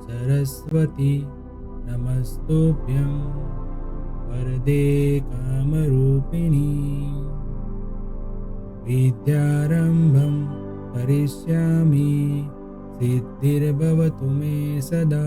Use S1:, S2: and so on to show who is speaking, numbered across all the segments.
S1: सरस्वती नमस्तुभ्यं वरदे कामरूपिणी विद्यारम्भं करिष्यामि सिद्धिर्भवतु मे सदा।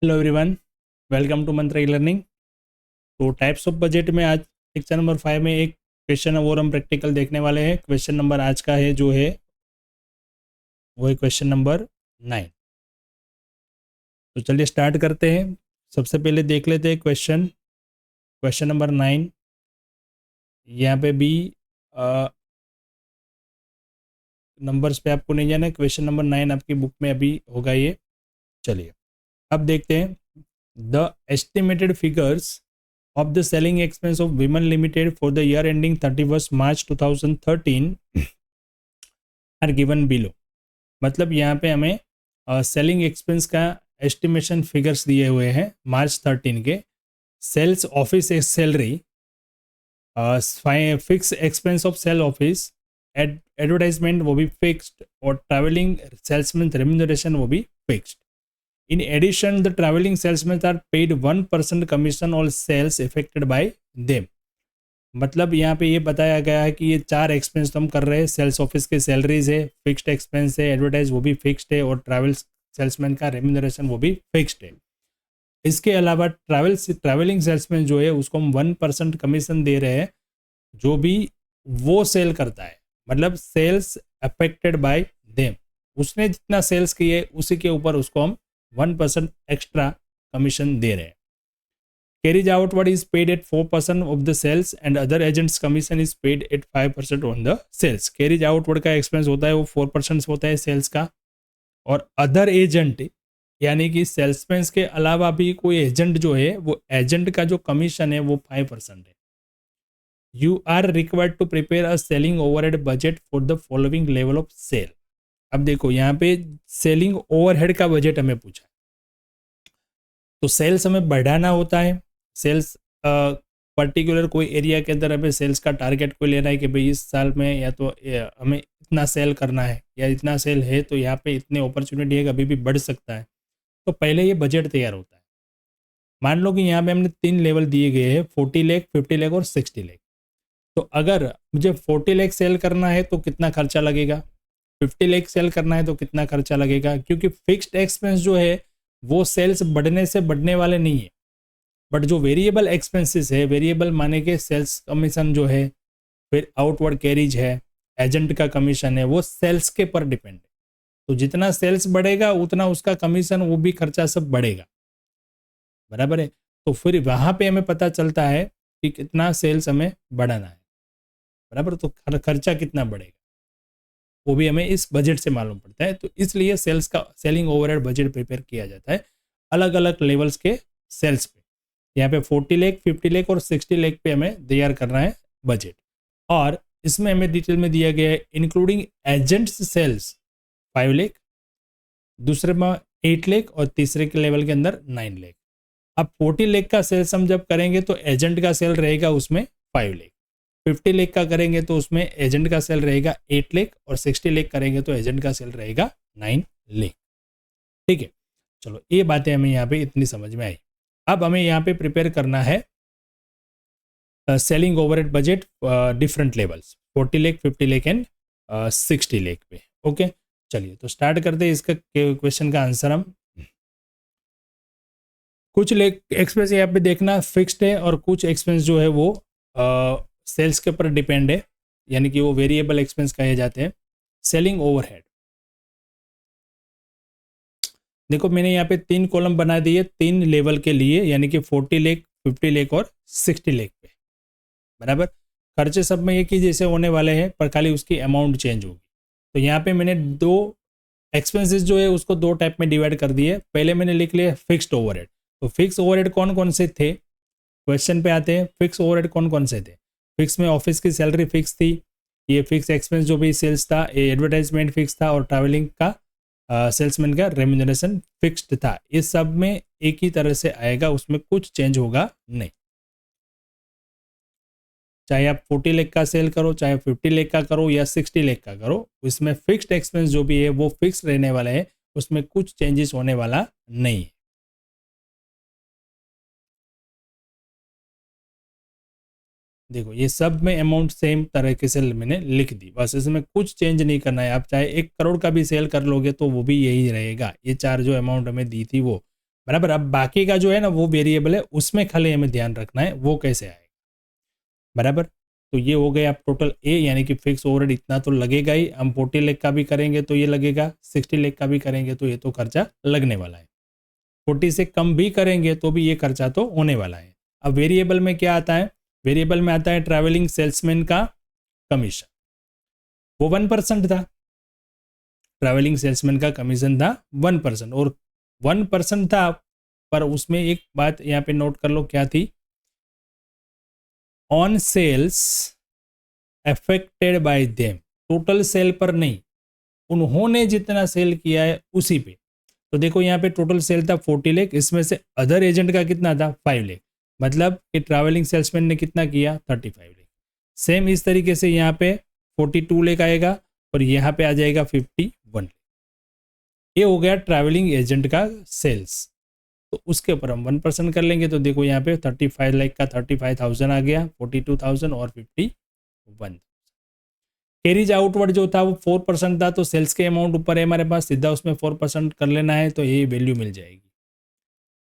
S1: हेलो एवरीवन, वेलकम टू मंत्र लर्निंग। तो टाइप्स ऑफ बजट में आज लेक्चर नंबर 5 में एक क्वेश्चन और हम प्रैक्टिकल देखने वाले हैं। क्वेश्चन नंबर आज का है जो है वो है क्वेश्चन नंबर 9। तो चलिए स्टार्ट करते हैं। सबसे पहले देख लेते हैं क्वेश्चन नंबर 9। यहाँ पे भी नंबर्स पे आपको नहीं जाना है। क्वेश्चन नंबर 9 आपकी बुक में अभी होगा ये। चलिए अब देखते हैं। The estimated figures of the selling expense of Viman Limited for the year ending 31st March 2013 are given below। मतलब यहाँ पे हमें सेलिंग एक्सपेंस का एस्टिमेशन फिगर्स दिए हुए हैं मार्च 13 के। Sales office salary, fix expense of sale office, advertisement वो भी फिक्स्ड, और ट्रैवलिंग सेल्समैन रेम्यूनरेशन वो भी fixed. In addition, the traveling salesmen are paid 1% commission on sales affected by them। मतलब यहाँ पे ये बताया गया है कि ये 4 एक्सपेंस तो हम कर रहे हैं। सेल्स ऑफिस के सैलरीज है, फिक्स्ड एक्सपेंस है, एडवर्टाइज वो भी फिक्स्ड है, और ट्रैवल सेल्समैन का रेम्यूनरेशन वो भी फिक्स्ड है। इसके अलावा ट्रैवलिंग सेल्समैन जो है उसको हम 1% कमीशन दे रहे हैं जो भी वो सेल करता है। मतलब सेल्स अफेक्टेड बाय देम, उसने जितना सेल्स किए उसी के ऊपर उसको हम 1% एक्स्ट्रा कमीशन दे रहे हैं। Carriage outward is paid at 4% of the sales and other agents commission is paid at 5% on the sales. Carriage outward का एक्सपेंस होता है वो 4% होता है सेल्स का, और अदर एजेंट यानी कि सेल्समैन के अलावा भी कोई एजेंट जो है वो एजेंट का जो कमीशन है वो 5% है। You are required to prepare a selling overhead budget for the following level of sale. अब देखो यहाँ पे सेलिंग ओवरहेड का बजट हमें पूछा। तो सेल्स हमें बढ़ाना होता है। सेल्स पर्टिकुलर कोई एरिया के अंदर हमें सेल्स का टारगेट को लेना है कि भाई इस साल में या तो हमें इतना सेल करना है, या इतना सेल है तो यहाँ पे इतने अपॉर्चुनिटी है, कभी भी बढ़ सकता है। तो पहले ये बजट तैयार होता है। मान लो कि यहाँ पे हमने 3 लेवल दिए गए हैं, 40 लाख, 50 लाख और 60 लाख। तो अगर मुझे 40 लाख सेल करना है तो कितना खर्चा लगेगा, 50 लाख सेल करना है तो कितना खर्चा लगेगा, क्योंकि फिक्स्ड एक्सपेंस जो है वो सेल्स बढ़ने से बढ़ने वाले नहीं है। बट जो वेरिएबल एक्सपेंसेस है, वेरिएबल माने के सेल्स कमीशन जो है, फिर आउटवर्ड कैरिज है, एजेंट का कमीशन है, वो सेल्स के पर डिपेंड है। तो जितना सेल्स बढ़ेगा उतना उसका कमीशन वो भी खर्चा सब बढ़ेगा, बराबर है। तो फिर वहां पे हमें पता चलता है कि कितना सेल्स हमें बढ़ाना है, बराबर। तो खर्चा कितना बढ़ेगा वो भी हमें इस बजट से मालूम पड़ता है। तो इसलिए सेलिंग ओवरहेड बजट प्रिपेयर किया जाता है अलग अलग लेवल्स के सेल्स पे। यहाँ पे 40 लाख, 50 लाख और 60 लाख पे हमें तैयार करना है बजट। और इसमें हमें डिटेल में दिया गया है इंक्लूडिंग एजेंट्स सेल्स 5 लाख, दूसरे में 8 लाख और तीसरे के लेवल के अंदर 9 लाख। अब 40 लाख का सेल्स हम जब करेंगे तो एजेंट का सेल रहेगा उसमें 5 लाख, 50 लाख का करेंगे तो उसमें एजेंट का सेल रहेगा 8 लाख, और 60 लाख करेंगे तो एजेंट का सेल रहेगा 9 लाख। ठीक है, चलो ये बातें हमें यहाँ पे इतनी समझ में आई। अब हमें यहाँ पे प्रिपेयर करना है selling overhead budget different levels, 40 lakh, 50 lakh and 60 lakh पे। ओके, चलिए तो स्टार्ट करते हैं इसका क्वेश्चन का आंसर। हम कुछ एक्सपेंस यहाँ पे देखना फिक्स्ड है और कुछ एक्सपेंस जो है वो सेल्स के ऊपर डिपेंड है, यानी कि वो वेरिएबल एक्सपेंस कहे जाते हैं। सेलिंग ओवरहेड, देखो मैंने यहाँ पे 3 कॉलम बना दिए 3 लेवल के लिए, यानी कि 40 लाख, 50 लाख और 60 लाख पे, बराबर। खर्चे सब में एक ही जैसे होने वाले हैं, पर खाली उसकी अमाउंट चेंज होगी। तो यहाँ पे मैंने दो एक्सपेंसेस जो है उसको दो टाइप में डिवाइड कर दिए। पहले मैंने लिख लिया फिक्स्ड ओवरहेड। तो फिक्स ओवरहेड कौन कौन से थे, क्वेश्चन पे आते हैं। फिक्स ओवरहेड कौन कौन से थे? फिक्स में ऑफिस की सैलरी फिक्स थी, ये फिक्स एक्सपेंस जो भी सेल्स था, ये एडवर्टाइजमेंट फिक्स था, और ट्रैवलिंग का सेल्समैन का रेम्यूनरेशन फिक्स्ड था। ये सब में एक ही तरह से आएगा, उसमें कुछ चेंज होगा नहीं। चाहे आप 40 लाख का सेल करो, चाहे 50 लाख का करो या 60 लाख का करो, उसमें फिक्स्ड एक्सपेंस जो भी है वो फिक्स रहने वाला है, उसमें कुछ चेंजेस होने वाला नहीं है। देखो ये सब में अमाउंट सेम तरीके से मैंने लिख दी, बस इसमें कुछ चेंज नहीं करना है। आप चाहे 1 करोड़ का भी सेल कर लोगे तो वो भी यही रहेगा, ये चार जो अमाउंट हमें दी थी वो बराबर। अब बाकी का जो है ना वो वेरिएबल है, उसमें खाली हमें ध्यान रखना है वो कैसे आएगा, बराबर। तो ये हो गया टोटल ए, यानी कि फिक्स ओवरहेड इतना तो लगेगा ही। हम 40 लाख का भी करेंगे तो ये लगेगा, 60 लाख का भी करेंगे तो ये तो खर्चा लगने वाला है, 40 से कम भी करेंगे तो भी ये खर्चा तो होने वाला है। अब वेरिएबल में क्या आता है? वेरिएबल में आता है ट्रैवलिंग सेल्समैन का कमीशन, वो 1% था। ट्रैवलिंग सेल्समैन का कमीशन था 1%, और 1% था, पर उसमें एक बात यहाँ पे नोट कर लो क्या थी, on sales affected by them, total sale पर नहीं, उन्होंने जितना सेल किया है उसी पे। तो देखो यहाँ पे टोटल सेल था 40 लाख, इसमें से अदर एजेंट का कितना था 5 लाख, मतलब कि ट्रैवलिंग सेल्समैन ने कितना किया 35 लाख। सेम इस तरीके से यहाँ पे 42 लाख आएगा और यहाँ पे आ जाएगा 51 लाख। ये हो गया ट्रैवलिंग एजेंट का सेल्स। तो उसके ऊपर हम 1% कर लेंगे, तो देखो यहाँ पे 35 लाख का 35,000 आ गया, 42,000 और 51। कैरीज आउटवर्ड जो था वो 4% था, तो सेल्स के अमाउंट ऊपर है हमारे पास, सीधा उसमें 4% कर लेना है तो ये वैल्यू मिल जाएगी।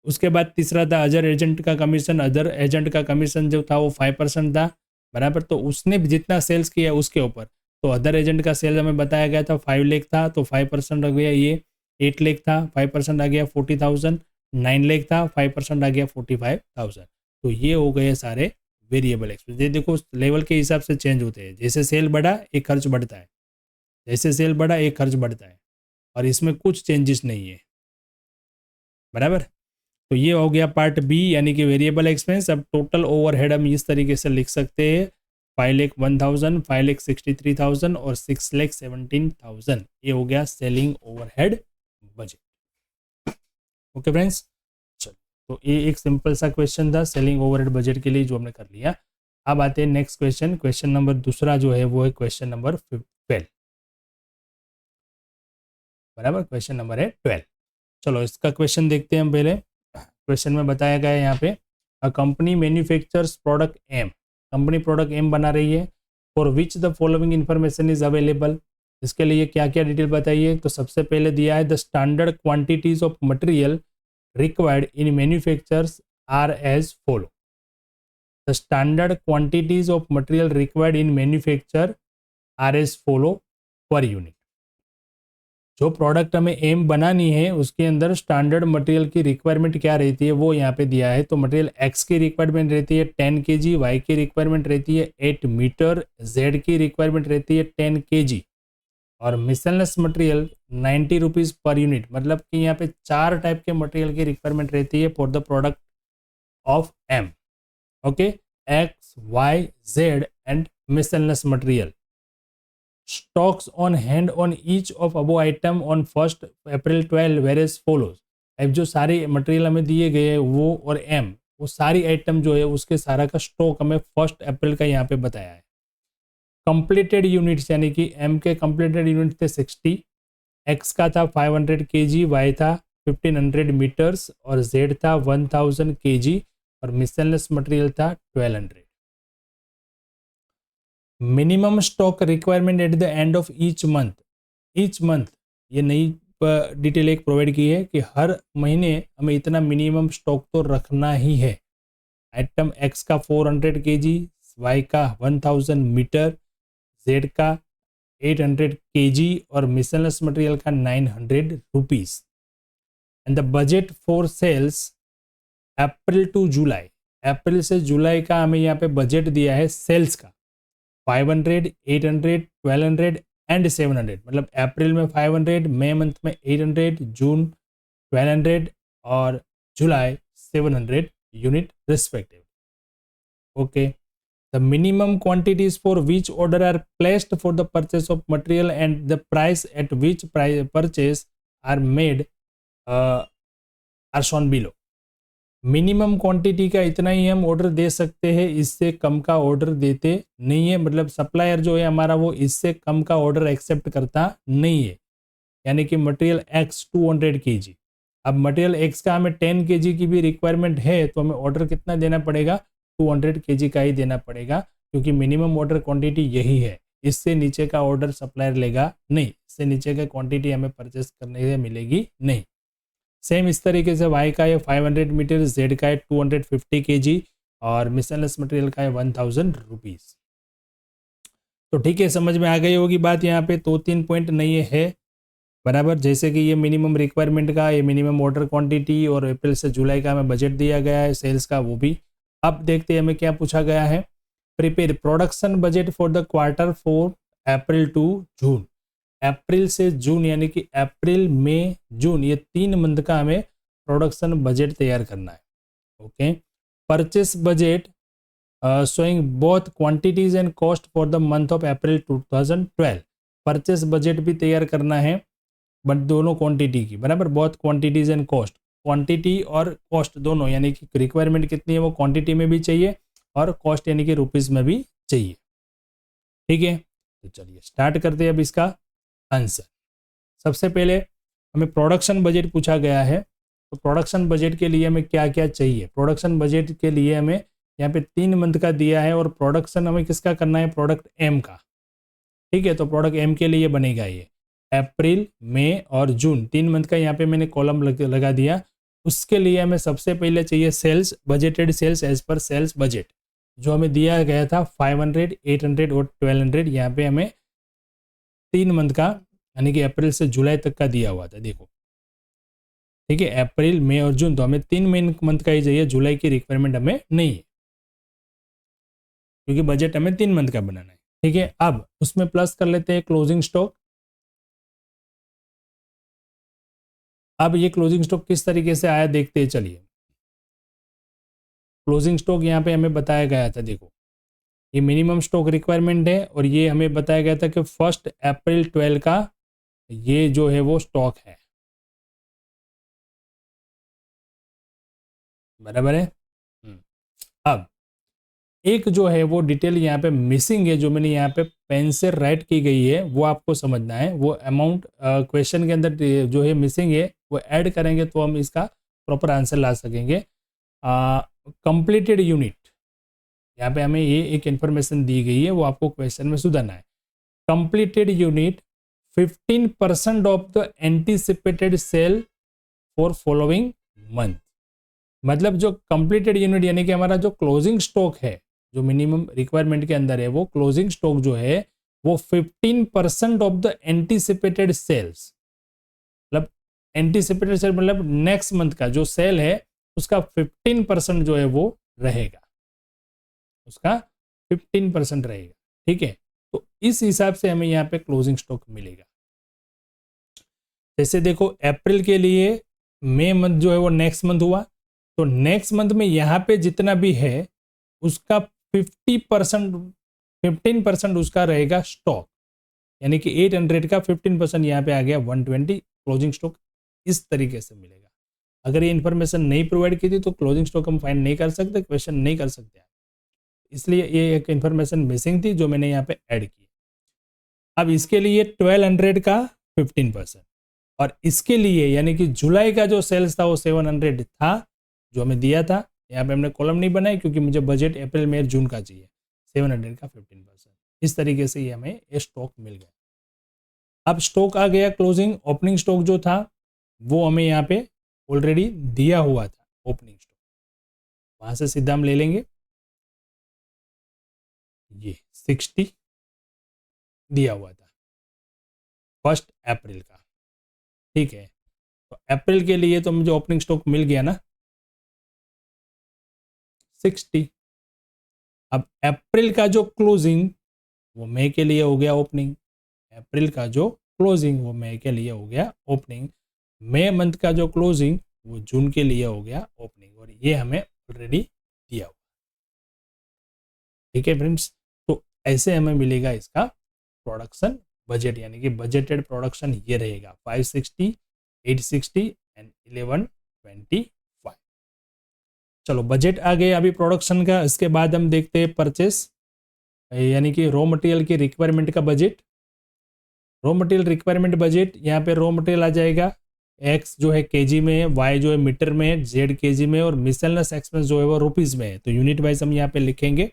S1: उसके बाद तीसरा था अदर एजेंट का कमीशन। अदर एजेंट का कमीशन जो था वो 5% था, बराबर। तो उसने जितना सेल्स किया उसके ऊपर, तो अदर एजेंट का सेल हमें बताया गया था 5 लाख था, तो 5% आ गया ये 8 लाख था, 5% आ गया 40,000, 9 लाख था 5% आ गया 45,000। तो ये हो गए सारे वेरिएबल एक्सपेंस। ये देखो लेवल के हिसाब से चेंज होते हैं, जैसे सेल बढ़ा एक खर्च बढ़ता है, जैसे सेल बढ़ा एक खर्च बढ़ता है, और इसमें कुछ चेंजेस नहीं है, बराबर। तो ये हो गया पार्ट बी, यानी कि वेरिएबल एक्सपेंस। अब टोटल ओवरहेड हम इस तरीके से लिख सकते हैं, 5,01,000, 5,63,000 और 6,17,000। ये हो गया selling overhead budget. Okay friends, चलो तो ये एक सिंपल सा क्वेश्चन था सेलिंग ओवरहेड बजट के लिए जो हमने कर लिया। अब आते हैं नेक्स्ट क्वेश्चन। क्वेश्चन नंबर दूसरा जो है वो है क्वेश्चन नंबर 12, बराबर। क्वेश्चन नंबर है 12। चलो इसका क्वेश्चन देखते हैं हम पहले। क्वेश्चन में बताया गया है यहाँ पे, a company manufactures product M, company product M बना रही है, for which the following information is available. इसके लिए क्या क्या डिटेल बताइए। तो सबसे पहले दिया है the standard quantities of material required in manufactures are as follow. The standard quantities of material required in manufacture are as follow per unit. जो प्रोडक्ट हमें एम बनानी है उसके अंदर स्टैंडर्ड मटेरियल की रिक्वायरमेंट क्या रहती है वो यहाँ पे दिया है। तो मटेरियल एक्स की रिक्वायरमेंट रहती है 10 kg, वाई की रिक्वायरमेंट रहती है 8 मीटर, जेड की रिक्वायरमेंट रहती है 10 kg, और मिसलनेस मटेरियल 90 रुपीज़ पर यूनिट। मतलब कि यहाँ पे 4 टाइप के मटेरियल की रिक्वायरमेंट रहती है for the product of M. Okay, X, Y, Z and miscellaneous material. Stocks on hand on each of above item on 1 April 12 were as follows. अब जो सारे मटेरियल हमें दिए गए हैं वो और एम, वो सारी आइटम जो है उसके सारा का स्टॉक हमें 1 अप्रैल का यहाँ पे बताया है। कंप्लीटेड यूनिट्स, यानी कि एम के कंप्लीटेड यूनिट थे 60, एक्स का था 500 kg, वाई था 1500 मीटर्स और जेड था 1000 kg और मिसलनेस मटेरियल था 1200। Minimum stock requirement at the end of each month. Each month ये नई डिटेल एक प्रोवाइड की है कि हर महीने हमें इतना मिनिमम स्टॉक तो रखना ही है। आइटम एक्स का 400 kg, वाई का 1000 मीटर, जेड का 800 kg और मिसलनेस मटेरियल का 900 rupees. And the budget for sales April to July, अप्रैल से जुलाई का हमें यहाँ पे बजट दिया है सेल्स का 500, 800, 1200 एंड 700, मतलब अप्रैल में 500, मई मंथ में 800, जून 1200 और जुलाई 700 unit respectively. Okay. The minimum quantities for which order are placed for the purchase of material and the price at which purchase are made are shown below. Minimum quantity का इतना ही हम order दे सकते हैं, इससे कम का order देते नहीं है. मतलब सप्लायर जो है हमारा वो इससे कम का ऑर्डर एक्सेप्ट करता नहीं है. यानी कि मटेरियल एक्स 200 kg, अब मटेरियल एक्स का हमें 10 kg की भी रिक्वायरमेंट है तो हमें ऑर्डर कितना देना पड़ेगा, 200 kg का ही देना पड़ेगा, क्योंकि मिनिमम ऑर्डर क्वांटिटी यही है. इससे नीचे का ऑर्डर सप्लायर लेगा नहीं, इससे नीचे का क्वांटिटी हमें परचेस करने से मिलेगी नहीं. सेम इस तरीके से वाई का है 500 मीटर, जेड का है 250 kg और मिसलेनियस मटेरियल का है 1000 रुपीज. तो ठीक है, समझ में आ गई होगी बात. यहाँ पे 2-3 पॉइंट नहीं है बराबर, जैसे कि ये मिनिमम रिक्वायरमेंट का, ये मिनिमम ऑर्डर क्वांटिटी और अप्रैल से जुलाई का हमें बजट दिया गया है सेल्स का, वो भी. अब देखते हैं हमें क्या पूछा गया है. Prepare production budget for the quarter for April to June. अप्रैल से जून यानी कि अप्रैल मई जून, ये 3 मंथ का हमें प्रोडक्शन बजट तैयार करना है. Okay. Purchase budget showing both quantities and cost for the month of April 2012. Purchase budget भी तैयार करना है बट दोनों क्वांटिटी की बराबर, both quantities and cost, quantity और कॉस्ट दोनों, यानी कि रिक्वायरमेंट कितनी है वो क्वांटिटी में भी चाहिए और कॉस्ट यानी कि रुपीज़ में भी चाहिए. ठीक है, तो चलिए स्टार्ट करते हैं अब इसका आंसर. सबसे पहले हमें प्रोडक्शन बजट पूछा गया है, तो प्रोडक्शन बजट के लिए हमें क्या क्या चाहिए. प्रोडक्शन बजट के लिए हमें यहाँ पे 3 मंथ का दिया है और प्रोडक्शन हमें किसका करना है, प्रोडक्ट एम का. ठीक है, तो प्रोडक्ट एम के लिए बनेगा ये अप्रैल मई और जून, 3 मंथ का यहाँ पे मैंने कॉलम लगा दिया. उसके लिए हमें सबसे पहले चाहिए sales, budgeted sales as per sales budget, जो हमें दिया गया था 500, 800 और 1200. यहाँ पे हमें 3 मंथ का यानी कि अप्रैल से जुलाई तक का दिया हुआ था. देखो ठीक है, अप्रैल मई और जून, तो हमें 3 मंथ का ही चाहिए, जुलाई की रिक्वायरमेंट हमें नहीं है क्योंकि बजट हमें 3 मंथ का बनाना है. ठीक है, अब उसमें प्लस कर लेते हैं क्लोजिंग स्टॉक. अब ये क्लोजिंग स्टॉक किस तरीके से आया देखते हैं. चलिए, क्लोजिंग स्टॉक यहाँ पे हमें बताया गया था. देखो ये मिनिमम स्टॉक रिक्वायरमेंट है और ये हमें बताया गया था कि 1 अप्रैल 12 का ये जो है वो स्टॉक है, बराबर है. अब एक जो है वो डिटेल यहाँ पे मिसिंग है, जो मैंने यहाँ पे पेन से राइट की गई है, वो आपको समझना है. वो अमाउंट क्वेश्चन के अंदर जो है मिसिंग है, वो ऐड करेंगे तो हम इसका प्रॉपर आंसर ला सकेंगे. कंप्लीटेड यूनिट, यहाँ पे हमें ये एक इन्फॉर्मेशन दी गई है, वो आपको क्वेश्चन में सुधारना है. Completed unit 15% of the anticipated sale for following month. मतलब जो कंप्लीटेड यूनिट यानी कि हमारा जो क्लोजिंग स्टॉक है, जो मिनिमम रिक्वायरमेंट के अंदर है, वो क्लोजिंग स्टॉक जो है वो 15% ऑफ द एंटीसिपेटेड सेल्स, मतलब एंटीसिपेटेड सेल मतलब नेक्स्ट मंथ का जो सेल है उसका 15% जो है वो रहेगा, उसका 15% रहेगा. ठीक है, तो इस हिसाब से हमें यहाँ पे क्लोजिंग स्टॉक मिलेगा. जैसे देखो अप्रैल के लिए मई मंथ जो है वो नेक्स्ट मंथ हुआ, तो नेक्स्ट मंथ में यहाँ पे जितना भी है उसका 15% उसका रहेगा स्टॉक, यानी कि 800 का 15% यहाँ पे आ गया 120 क्लोजिंग स्टॉक. इस तरीके से मिलेगा. अगर ये इन्फॉर्मेशन नहीं प्रोवाइड की थी तो क्लोजिंग स्टॉक हम फाइंड नहीं कर सकते, क्वेश्चन नहीं कर सकते, इसलिए ये एक इन्फॉर्मेशन मिसिंग थी जो मैंने यहाँ पे ऐड की. अब इसके लिए 1200 का 15% और इसके लिए यानी कि जुलाई का जो सेल्स था वो 700 था जो हमें दिया था. यहाँ पे हमने कॉलम नहीं बनाई क्योंकि मुझे बजट अप्रैल मई जून का चाहिए. 700 का 15%, इस तरीके से ये हमें ये स्टॉक मिल गया. अब स्टॉक आ गया क्लोजिंग. ओपनिंग स्टॉक जो था वो हमें यहाँ पे ऑलरेडी दिया हुआ था, ओपनिंग स्टॉक वहां से सीधा हम ले लेंगे. ये 60 दिया हुआ था 1 अप्रैल का. ठीक है, तो अप्रैल के लिए तो मुझे ओपनिंग स्टॉक मिल गया ना 60. अब अप्रैल का जो क्लोजिंग वो मई के लिए हो गया ओपनिंग, अप्रैल का जो क्लोजिंग वो मई के लिए हो गया ओपनिंग, मई मंथ का जो क्लोजिंग वो जून के लिए हो गया ओपनिंग, और ये हमें ऑलरेडी दिया हुआ। ठीक है फ्रेंड्स, तो ऐसे हमें मिलेगा इसका प्रोडक्शन बजट, यानी कि बजटेड प्रोडक्शन ये रहेगा 560, 860 एंड 1125। चलो बजट आ गया अभी प्रोडक्शन का। इसके बाद हम देखते हैं परचेस, यानी कि रॉ मटेरियल की रिक्वायरमेंट का budget. Raw material requirement budget, यहाँ पे रॉ मटेरियल आ जाएगा, एक्स जो है केजी में है, वाई जो है मीटर में है, जेड केजी में है, और मिसलेनियस एक्सपेंस जो है वो रुपीज़ में है। तो यूनिट वाइज हम यहाँ पे लिखेंगे।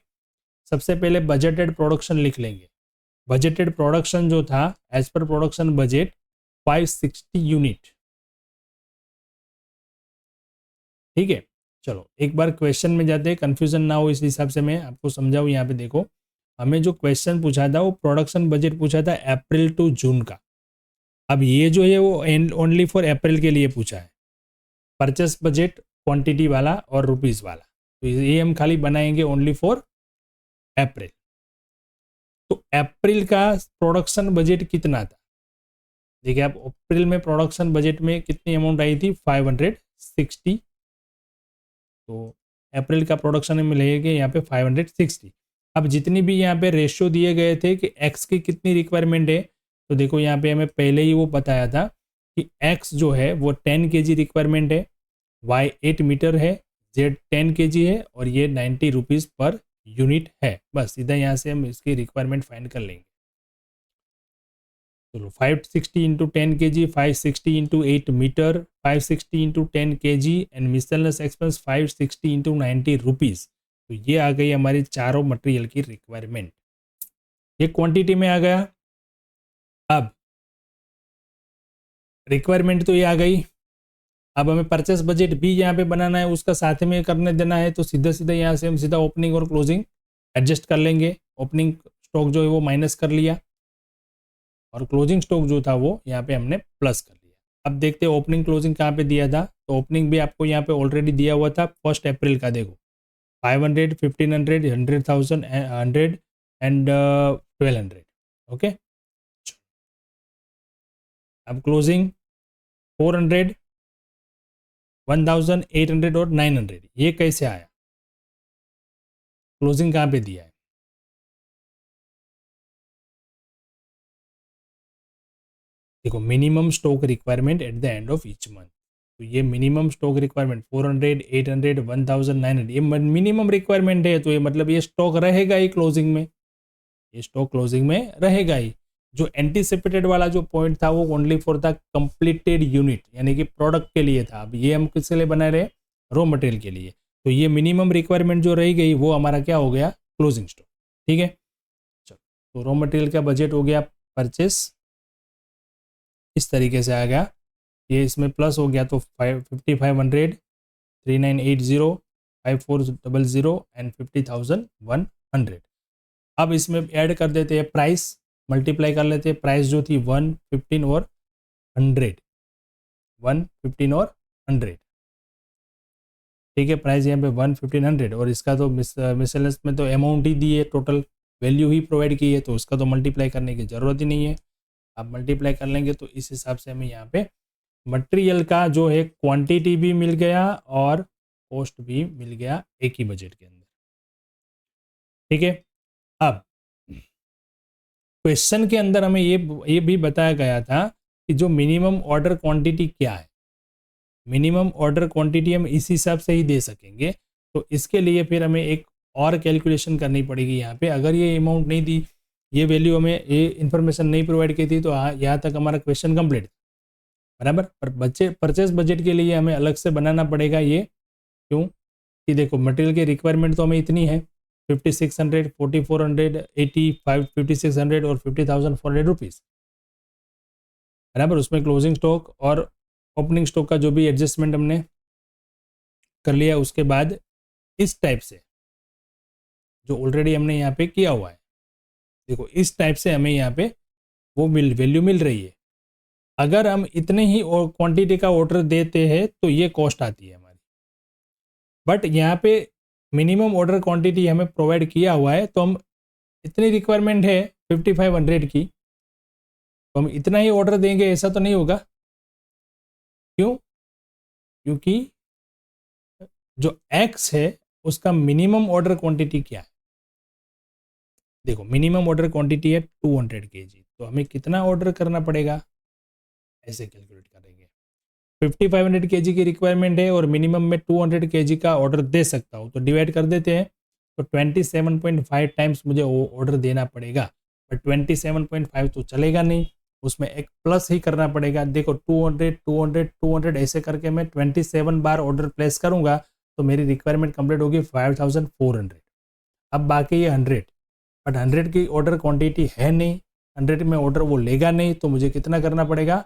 S1: सबसे पहले बजटेड प्रोडक्शन लिख लेंगे। बजटेड प्रोडक्शन जो था as per production budget 560 unit. ठीक है, चलो एक बार क्वेश्चन में जाते हैं, कंफ्यूजन ना हो इस हिसाब से मैं आपको समझाऊँ। यहाँ पे देखो, हमें जो क्वेश्चन पूछा था वो प्रोडक्शन बजट पूछा था अप्रैल टू जून का। अब ये जो है वो ओनली फॉर अप्रैल के लिए पूछा है, परचेस बजट क्वांटिटी वाला और रुपीज़ वाला। तो ये हम खाली बनाएंगे ओनली फॉर अप्रैल। तो अप्रैल का प्रोडक्शन बजट कितना था, देखिए आप अप्रैल में प्रोडक्शन बजट में कितनी अमाउंट आई थी 560। तो अप्रैल का प्रोडक्शन में लगेगा यहाँ पे 560। अब जितनी भी यहाँ पे रेशियो दिए गए थे कि एक्स की कितनी रिक्वायरमेंट है, तो देखो यहाँ पे हमें पहले ही वो बताया था कि एक्स जो है वो 10 kg रिक्वायरमेंट है, वाई 8 मीटर है, जेड 10 kg है, और ये 90 रुपीज़ पर यूनिट है। बस सीधा यहाँ से हम इसकी रिक्वायरमेंट फाइंड कर लेंगे। चलो 560 into 10 kg, 560 into 8 metre, 560 into 10 kg and miscellaneous expense 560 into 90 rupees. तो ये आ गई हमारी चारों मटेरियल की रिक्वायरमेंट, ये क्वांटिटी में आ गया। अब रिक्वायरमेंट तो ये आ गई, अब हमें परचेस बजट भी यहाँ पे बनाना है, उसका साथ में करने देना है। तो सीधा सीधा यहाँ से हम सीधा ओपनिंग और क्लोजिंग एडजस्ट कर लेंगे। ओपनिंग स्टॉक जो है वो माइनस कर लिया, और क्लोजिंग स्टॉक जो था वो यहाँ पे हमने प्लस कर लिया। अब देखते हैं ओपनिंग क्लोजिंग कहाँ पे दिया था। तो ओपनिंग भी आपको यहाँ पे ऑलरेडी दिया हुआ था 1 अप्रैल का। देखो 500, 1500, 100,000, 100 एंड 1200। ओके, अब क्लोजिंग 400, 1000, 800 और 900। ये कैसे आया, क्लोजिंग कहाँ पे दिया है। देखो minimum stock requirement at the end of each month. तो ये मिनिमम स्टॉक रिक्वायरमेंट 400, 800, 1000, 900 ये मिनिमम रिक्वायरमेंट है। तो ये मतलब ये स्टॉक रहेगा ही क्लोजिंग में, ये स्टॉक क्लोजिंग में रहेगा ही। जो एंटीसिपेटेड वाला जो पॉइंट था वो only for the completed unit, यानी कि प्रोडक्ट के लिए था। अब ये हम किसके लिए बना रहे, रॉ मटेरियल के लिए। तो ये मिनिमम रिक्वायरमेंट जो रही गई वो हमारा क्या हो गया, क्लोजिंग स्टॉक। ठीक है, चलो तो रॉ मटेरियल का बजट हो गया परचेस, इस तरीके से आ गया। ये इसमें प्लस हो गया तो 5500, 3980, 5400 एंड 50,100। अब इसमें ऐड कर देते हैं प्राइस, मल्टीप्लाई कर लेते हैं। प्राइस जो थी 115 और 100, 115 और 100। ठीक है, प्राइस यहाँ पे 115, 100, और इसका तो मिसलेनियस में तो अमाउंट ही दी है, टोटल वैल्यू ही प्रोवाइड की है, तो उसका तो मल्टीप्लाई करने की ज़रूरत ही नहीं है। आप मल्टीप्लाई कर लेंगे तो इस हिसाब से हमें यहाँ पे मटेरियल का जो है क्वांटिटी भी मिल गया और कॉस्ट भी मिल गया एक ही बजट के अंदर। ठीक है, अब क्वेश्चन के अंदर हमें ये भी बताया गया था कि जो मिनिमम ऑर्डर क्वांटिटी क्या है। मिनिमम ऑर्डर क्वांटिटी हम इस हिसाब से ही दे सकेंगे। तो इसके लिए फिर हमें एक और कैलकुलेशन करनी पड़ेगी यहाँ पे। अगर ये अमाउंट नहीं दी, ये वैल्यू हमें, ये इन्फॉर्मेशन नहीं प्रोवाइड की थी, तो यहाँ तक हमारा क्वेश्चन कंप्लीट, बराबर। पर परचेस बजट के लिए हमें अलग से बनाना पड़ेगा ये। क्यों कि देखो मटेरियल की रिक्वायरमेंट तो हमें इतनी है 5600, 4400, 85, 5600 और 50,400 रुपीज़, बराबर। उसमें क्लोजिंग स्टॉक और ओपनिंग स्टॉक का जो भी एडजस्टमेंट हमने कर लिया, उसके बाद इस टाइप से जो ऑलरेडी हमने यहाँ पे किया हुआ है, देखो इस टाइप से हमें यहाँ पे वो वैल्यू मिल रही है। अगर हम इतने ही क्वांटिटी का ऑर्डर देते हैं तो ये कॉस्ट आती है हमारी, बट यहाँ पे मिनिमम ऑर्डर क्वांटिटी हमें प्रोवाइड किया हुआ है, तो हम इतनी रिक्वायरमेंट है 5500 की, तो हम इतना ही ऑर्डर देंगे ऐसा तो नहीं होगा। क्यों? क्योंकि जो एक्स है उसका मिनिमम ऑर्डर क्वांटिटी क्या है? देखो मिनिमम ऑर्डर क्वांटिटी है 200 kg, तो हमें कितना ऑर्डर करना पड़ेगा ऐसे कैलकुलेट करेंगे। 5500 kg की रिक्वायरमेंट है और मिनिमम में 200 kg का ऑर्डर दे सकता हूँ, तो डिवाइड कर देते हैं। तो 27.5 टाइम्स मुझे ऑर्डर देना पड़ेगा, बट 27.5 तो चलेगा नहीं, उसमें एक प्लस ही करना पड़ेगा। देखो 200 200 200 ऐसे करके मैं 27 बार ऑर्डर प्लेस करूंगा तो मेरी रिक्वायरमेंट कंप्लीट होगी 5400। अब बाकी ये 100, बट 100 की ऑर्डर क्वांटिटी है नहीं, 100 में ऑर्डर वो लेगा नहीं, तो मुझे कितना करना पड़ेगा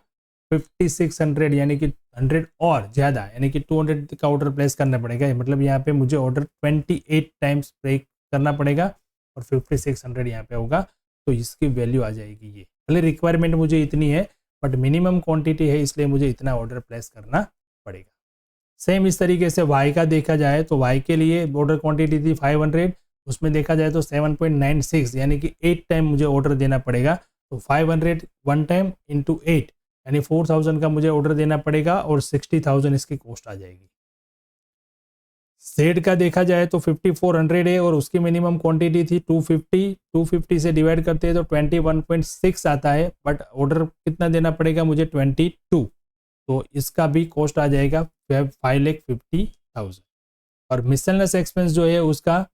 S1: 5600, यानी कि 100 और ज़्यादा, यानी कि 200 का ऑर्डर प्लेस करना पड़ेगा। मतलब यहाँ पे मुझे ऑर्डर 28 टाइम्स प्लेस करना पड़ेगा और 5600 यहाँ पे होगा, तो इसकी वैल्यू आ जाएगी ये। भले रिक्वायरमेंट मुझे इतनी है बट मिनिमम क्वांटिटी है, इसलिए मुझे इतना ऑर्डर प्लेस करना पड़ेगा। सेम इस तरीके से वाई का देखा जाए तो वाई के लिए ऑर्डर क्वांटिटी थी 500, उसमें देखा जाए तो 7.96 यानी कि 8 टाइम मुझे ऑर्डर देना पड़ेगा। तो 500 वन टाइम इंटू 8 यानी 4000 का मुझे ऑर्डर देना पड़ेगा और 60,000 इसकी कॉस्ट आ जाएगी। सेड का देखा जाए तो 5400 है और उसकी मिनिमम क्वांटिटी थी 250, 250 से डिवाइड करते हैं तो 21.6 आता है, बट ऑर्डर कितना देना पड़ेगा मुझे 22, तो इसका भी कॉस्ट आ जाएगा 5,50,000। और मिसलनेस एक्सपेंस जो है उसका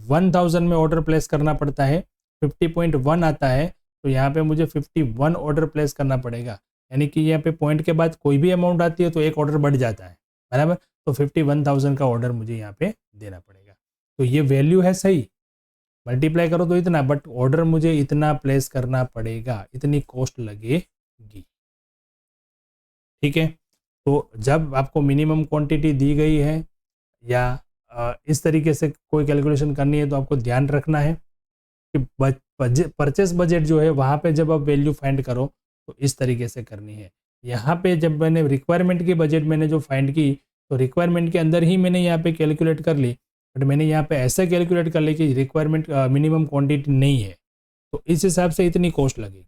S1: 1000 में ऑर्डर प्लेस करना पड़ता है, 50.1 आता है, तो यहाँ पे मुझे 51 ऑर्डर प्लेस करना पड़ेगा। यानी कि यहाँ पे पॉइंट के बाद कोई भी अमाउंट आती है तो एक ऑर्डर बढ़ जाता है, बराबर। तो 51,000 का ऑर्डर मुझे यहाँ पे देना पड़ेगा। तो ये वैल्यू है सही, मल्टीप्लाई करो तो इतना, बट ऑर्डर मुझे इतना प्लेस करना पड़ेगा, इतनी कॉस्ट लगेगी। ठीक है, तो जब आपको मिनिमम क्वांटिटी दी गई है या इस तरीके से कोई कैलकुलेशन करनी है तो आपको ध्यान रखना है कि परचेस बजट जो है वहाँ पे जब आप वैल्यू फाइंड करो तो इस तरीके से करनी है। यहाँ पे जब मैंने रिक्वायरमेंट की बजट मैंने जो फाइंड की तो रिक्वायरमेंट के अंदर ही मैंने यहाँ पे कैलकुलेट कर ली, बट मैंने यहाँ पे ऐसा कैलकुलेट कर ली कि रिक्वायरमेंट मिनिमम क्वांटिटी नहीं है, तो इस हिसाब से इतनी कॉस्ट लगेगी।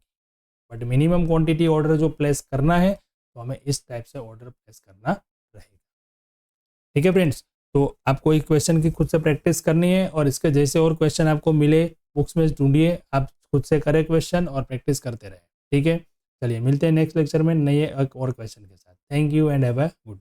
S1: बट मिनिमम क्वांटिटी ऑर्डर जो प्लेस करना है तो हमें इस टाइप से ऑर्डर प्लेस करना रहेगा। ठीक है फ्रेंड्स, तो आपको एक क्वेश्चन की खुद से प्रैक्टिस करनी है और इसके जैसे और क्वेश्चन आपको मिले बुक्स में ढूंढिए, आप खुद से करें क्वेश्चन और प्रैक्टिस करते रहें। ठीक है, चलिए मिलते हैं नेक्स्ट लेक्चर में नए एक और क्वेश्चन के साथ। Thank you and have a good